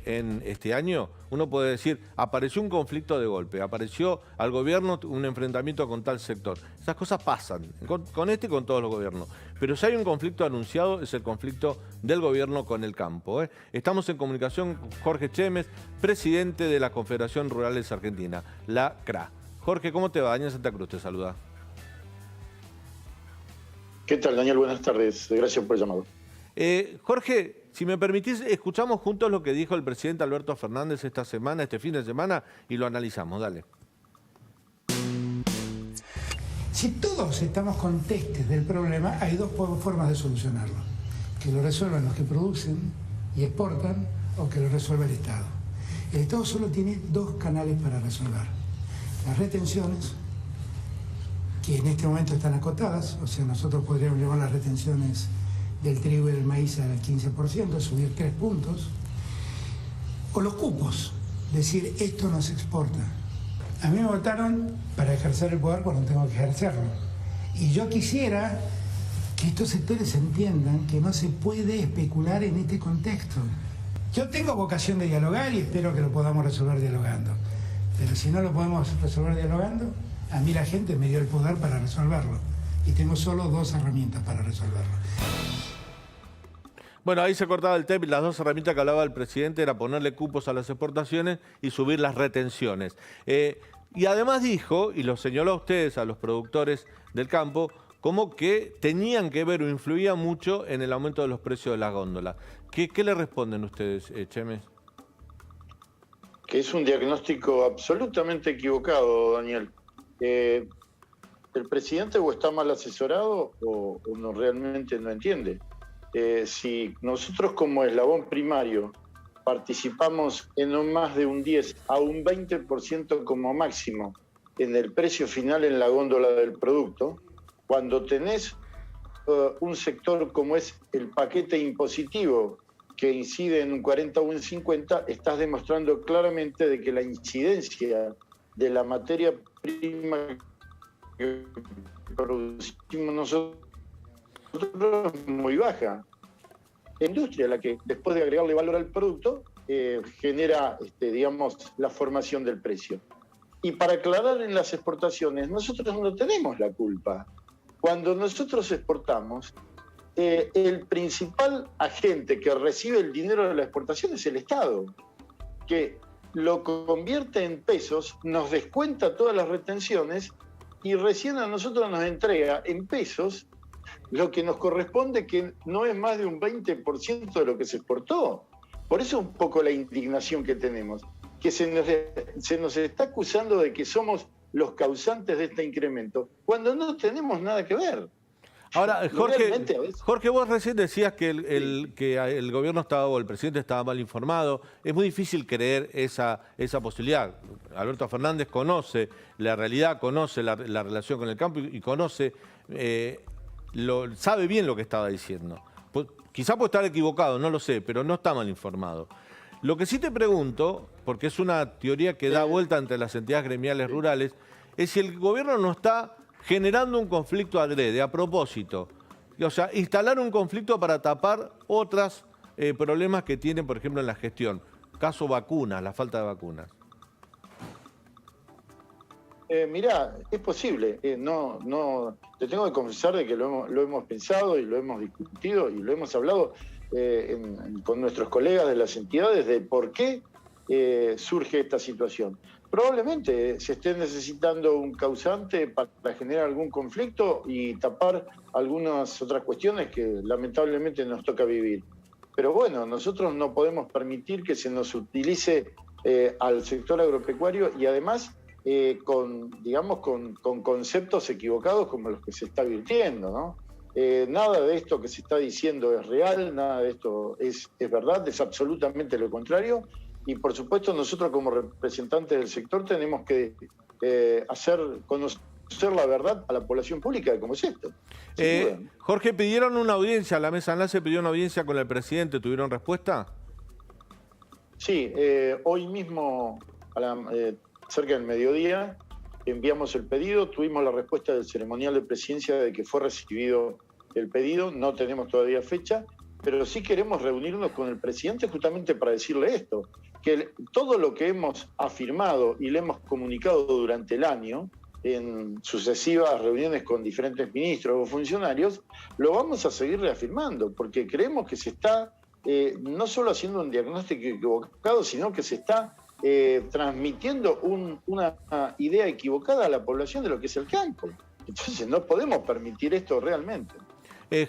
en este año, uno puede decir, apareció un conflicto de golpe, apareció al gobierno un enfrentamiento con tal sector. Esas cosas pasan, con este y con todos los gobiernos. Pero si hay un conflicto anunciado, es el conflicto del gobierno con el campo. Estamos en comunicación con Jorge Chemes, presidente de la Confederación Rurales Argentina, la CRA. Jorge, ¿cómo te va? Daniel Santa Cruz te saluda. ¿Qué tal, Daniel? Buenas tardes. Gracias por el llamado. Jorge, si me permitís, escuchamos juntos lo que dijo el presidente Alberto Fernández esta semana, este fin de semana, y lo analizamos. Dale. Si todos estamos conscientes del problema, hay dos formas de solucionarlo. Que lo resuelvan los que producen y exportan o que lo resuelva el Estado. El Estado solo tiene dos canales para resolver. Las retenciones, que en este momento están acotadas, o sea, nosotros podríamos llevar las retenciones del trigo y del maíz al 15%, subir 3 puntos, o los cupos, decir, esto no se exporta. A mí me votaron para ejercer el poder cuando tengo que ejercerlo. Y yo quisiera que estos sectores entiendan que no se puede especular en este contexto. Yo tengo vocación de dialogar y espero que lo podamos resolver dialogando. Pero si no lo podemos resolver dialogando, a mí la gente me dio el poder para resolverlo. Y tengo solo dos herramientas para resolverlo. Bueno, ahí se cortaba el tema y las dos herramientas que hablaba el presidente era ponerle cupos a las exportaciones y subir las retenciones. Y además dijo, y lo señaló a ustedes, a los productores del campo, como que tenían que ver o influía mucho en el aumento de los precios de las góndolas. ¿Qué le responden ustedes, Chemes? Que es un diagnóstico absolutamente equivocado, Daniel. El presidente o está mal asesorado o no realmente no entiende. Si nosotros como eslabón primario participamos en no más de un 10 a un 20% como máximo en el precio final en la góndola del producto, cuando tenés un sector como es el paquete impositivo que incide en un 40 o un 50, estás demostrando claramente de que la incidencia de la materia prima que producimos nosotros es muy baja. La industria, la que después de agregarle valor al producto, genera, digamos, la formación del precio. Y para aclarar en las exportaciones, nosotros no tenemos la culpa. Cuando nosotros exportamos, el principal agente que recibe el dinero de la exportación es el Estado, que lo convierte en pesos, nos descuenta todas las retenciones y recién a nosotros nos entrega en pesos lo que nos corresponde, que no es más de un 20% de lo que se exportó. Por eso un poco la indignación que tenemos, que se nos está acusando de que somos los causantes de este incremento, cuando no tenemos nada que ver. Ahora, Jorge, vos recién decías que el gobierno estaba, o el presidente estaba mal informado. Es muy difícil creer esa posibilidad. Alberto Fernández conoce la realidad, conoce la relación con el campo y conoce, sabe bien lo que estaba diciendo. Quizá puede estar equivocado, no lo sé, pero no está mal informado. Lo que sí te pregunto, porque es una teoría que da vuelta entre las entidades gremiales rurales, es si el gobierno no está generando un conflicto adrede, a propósito. O sea, instalar un conflicto para tapar otros problemas que tienen, por ejemplo, en la gestión. Caso vacunas, la falta de vacunas. Mirá, es posible. Te tengo que confesar de que lo hemos pensado y lo hemos discutido y lo hemos hablado con nuestros colegas de las entidades de por qué surge esta situación. Probablemente se esté necesitando un causante para generar algún conflicto y tapar algunas otras cuestiones que lamentablemente nos toca vivir. Pero bueno, nosotros no podemos permitir que se nos utilice al sector agropecuario y además con conceptos equivocados como los que se está virtiendo, ¿no? Nada de esto que se está diciendo es real, nada de esto es verdad, es absolutamente lo contrario. Y por supuesto nosotros como representantes del sector tenemos que hacer conocer la verdad a la población pública de cómo es esto. Jorge, pidieron una audiencia, la mesa enlace pidió una audiencia con el presidente, ¿tuvieron respuesta? Sí, hoy mismo cerca del mediodía enviamos el pedido, tuvimos la respuesta del ceremonial de presidencia de que fue recibido el pedido, no tenemos todavía fecha, pero sí queremos reunirnos con el presidente justamente para decirle esto, que todo lo que hemos afirmado y le hemos comunicado durante el año, en sucesivas reuniones con diferentes ministros o funcionarios, lo vamos a seguir reafirmando, porque creemos que se está no solo haciendo un diagnóstico equivocado, sino que se está transmitiendo una idea equivocada a la población de lo que es el campo. Entonces no podemos permitir esto realmente.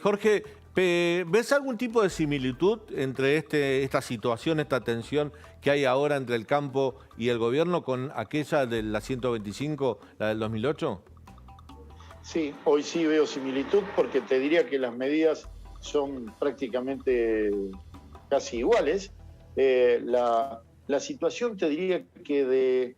Jorge, ¿ves algún tipo de similitud entre esta situación, esta tensión que hay ahora entre el campo y el gobierno con aquella de la 125, la del 2008? Sí, hoy sí veo similitud porque te diría que las medidas son prácticamente casi iguales. La situación te diría que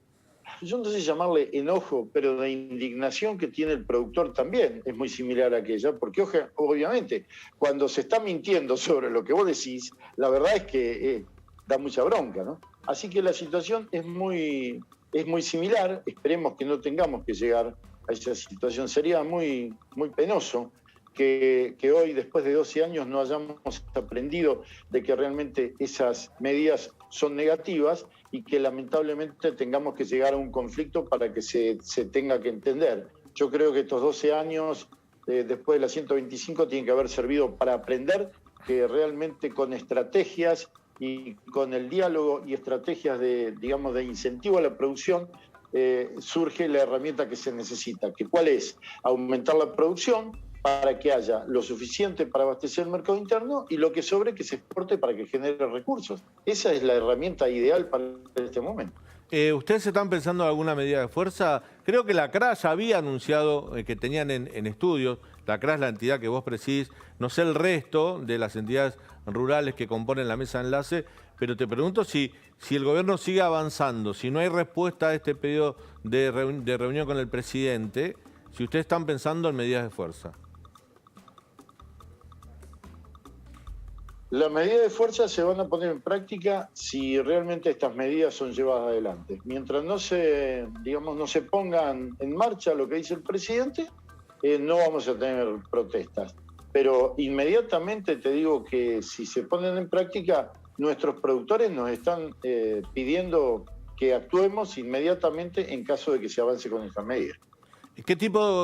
yo no sé llamarle enojo, pero de indignación que tiene el productor también es muy similar a aquella, porque obviamente cuando se está mintiendo sobre lo que vos decís, la verdad es que da mucha bronca, ¿no? Así que la situación es muy similar, esperemos que no tengamos que llegar a esa situación, sería muy penoso que hoy, después de 12 años, no hayamos aprendido de que realmente esas medidas son negativas y que lamentablemente tengamos que llegar a un conflicto para que se tenga que entender. Yo creo que estos 12 años, después de la 125, tienen que haber servido para aprender que realmente con estrategias y con el diálogo y estrategias de incentivo a la producción, surge la herramienta que se necesita, que ¿cuál es? Aumentar la producción para que haya lo suficiente para abastecer el mercado interno y lo que sobre que se exporte para que genere recursos. Esa es la herramienta ideal para este momento. ¿Ustedes están pensando en alguna medida de fuerza? Creo que la CRA ya había anunciado que tenían en estudios, la CRA es la entidad que vos presidís, no sé el resto de las entidades rurales que componen la mesa de enlace, pero te pregunto si el gobierno sigue avanzando, si no hay respuesta a este pedido de reunión con el presidente, si ustedes están pensando en medidas de fuerza. Las medidas de fuerza se van a poner en práctica si realmente estas medidas son llevadas adelante. Mientras no se pongan en marcha lo que dice el presidente, no vamos a tener protestas. Pero inmediatamente te digo que si se ponen en práctica, nuestros productores nos están pidiendo que actuemos inmediatamente en caso de que se avance con estas medidas.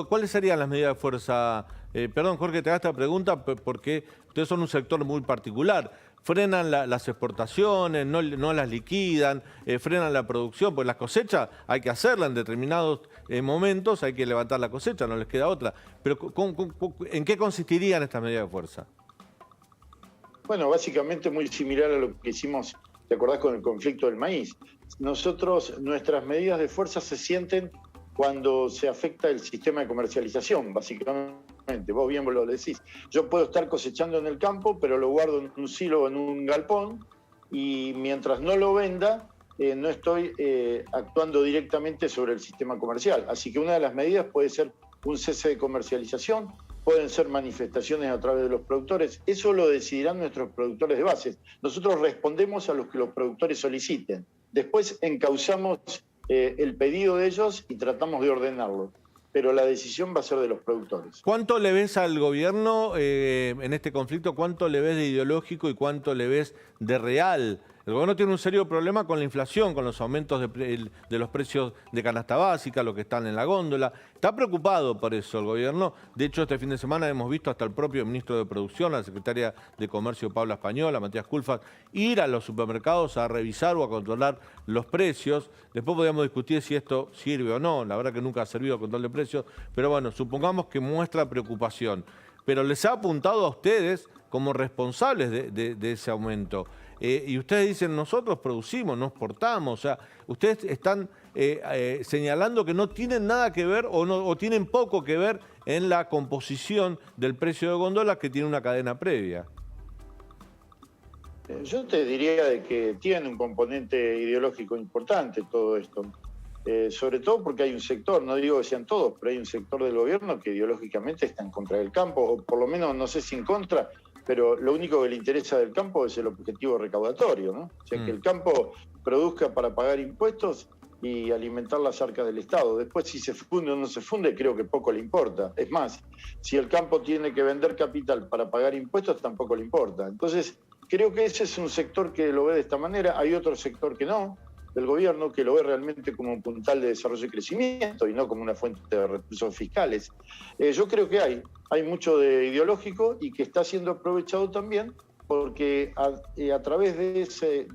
¿Cuáles serían las medidas de fuerza? Perdón, Jorge, te hago esta pregunta porque ustedes son un sector muy particular. Frenan las exportaciones, no las liquidan, frenan la producción, pues las cosechas hay que hacerla en determinados momentos, hay que levantar la cosecha, no les queda otra. Pero ¿en qué consistirían estas medidas de fuerza? Bueno, básicamente muy similar a lo que hicimos, ¿te acordás con el conflicto del maíz? Nuestras medidas de fuerza se sienten cuando se afecta el sistema de comercialización, básicamente. Vos bien lo decís. Yo puedo estar cosechando en el campo, pero lo guardo en un silo o en un galpón, y mientras no lo venda, no estoy actuando directamente sobre el sistema comercial. Así que una de las medidas puede ser un cese de comercialización, pueden ser manifestaciones a través de los productores. Eso lo decidirán nuestros productores de bases. Nosotros respondemos a los que los productores soliciten. Después encauzamos el pedido de ellos y tratamos de ordenarlo, pero la decisión va a ser de los productores. ¿Cuánto le ves al gobierno en este conflicto? ¿Cuánto le ves de ideológico y cuánto le ves de real? El gobierno tiene un serio problema con la inflación, con los aumentos de los precios de canasta básica, los que están en la góndola. Está preocupado por eso el gobierno. De hecho, este fin de semana hemos visto hasta el propio ministro de Producción, la secretaria de Comercio Paula Española, Matías Culfas, ir a los supermercados a revisar o a controlar los precios. Después podríamos discutir si esto sirve o no. La verdad que nunca ha servido a control de precios. Pero bueno, supongamos que muestra preocupación. Pero les ha apuntado a ustedes como responsables de ese aumento. Y ustedes dicen, nosotros producimos, no exportamos. O sea, ustedes están señalando que no tienen nada que ver o tienen poco que ver en la composición del precio de góndolas, que tiene una cadena previa. Yo te diría de que tiene un componente ideológico importante todo esto. Sobre todo porque hay un sector, no digo que sean todos, pero hay un sector del gobierno que ideológicamente está en contra del campo, o por lo menos no sé si en contra, pero lo único que le interesa del campo es el objetivo recaudatorio, ¿no? O sea, que el campo produzca para pagar impuestos y alimentar las arcas del Estado. Después, si se funde o no se funde, creo que poco le importa. Es más, si el campo tiene que vender capital para pagar impuestos, tampoco le importa. Entonces, creo que ese es un sector que lo ve de esta manera. Hay otro sector que no, del gobierno, que lo ve realmente como un puntal de desarrollo y crecimiento y no como una fuente de recursos fiscales. Yo creo que hay mucho de ideológico y que está siendo aprovechado también porque a través de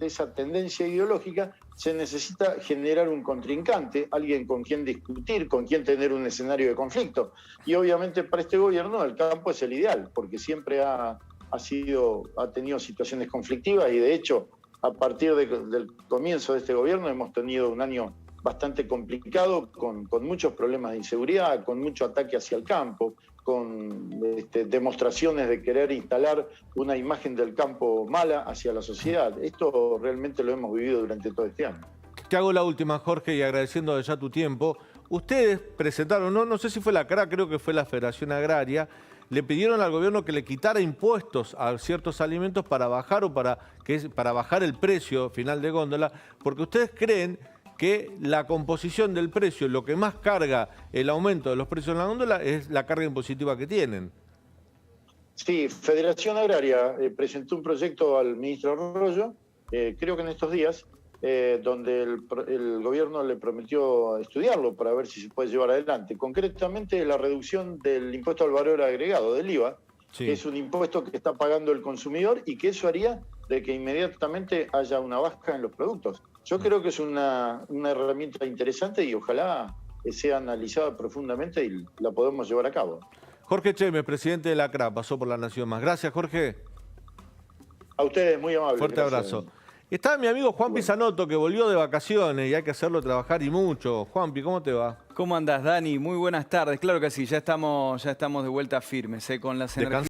esa tendencia ideológica se necesita generar un contrincante, alguien con quien discutir, con quien tener un escenario de conflicto. Y obviamente para este gobierno el campo es el ideal, porque siempre ha tenido situaciones conflictivas y de hecho a partir del comienzo de este gobierno hemos tenido un año bastante complicado, con muchos problemas de inseguridad, con mucho ataque hacia el campo, con demostraciones de querer instalar una imagen del campo mala hacia la sociedad. Esto realmente lo hemos vivido durante todo este año. Te hago la última, Jorge, y agradeciendo ya tu tiempo. Ustedes presentaron, no sé si fue la CRA, creo que fue la Federación Agraria, le pidieron al gobierno que le quitara impuestos a ciertos alimentos para bajar para bajar el precio final de góndola, porque ustedes creen que la composición del precio, lo que más carga el aumento de los precios en la góndola es la carga impositiva que tienen. Sí, Federación Agraria presentó un proyecto al ministro Arroyo, creo que en estos días, donde el gobierno le prometió estudiarlo para ver si se puede llevar adelante. Concretamente, la reducción del impuesto al valor agregado, del IVA, sí, que es un impuesto que está pagando el consumidor y que eso haría de que inmediatamente haya una baja en los productos. Yo creo que es una herramienta interesante y ojalá sea analizada profundamente y la podamos llevar a cabo. Jorge Chemes, presidente de la CRA, pasó por La Nación Más. Gracias, Jorge. A ustedes, muy amables. Fuerte gracias. Abrazo. Está mi amigo Juanpi Zanotto, que volvió de vacaciones y hay que hacerlo trabajar y mucho. Juanpi, ¿cómo te va? ¿Cómo andás, Dani? Muy buenas tardes. Claro que sí, ya estamos de vuelta firmes con las energías.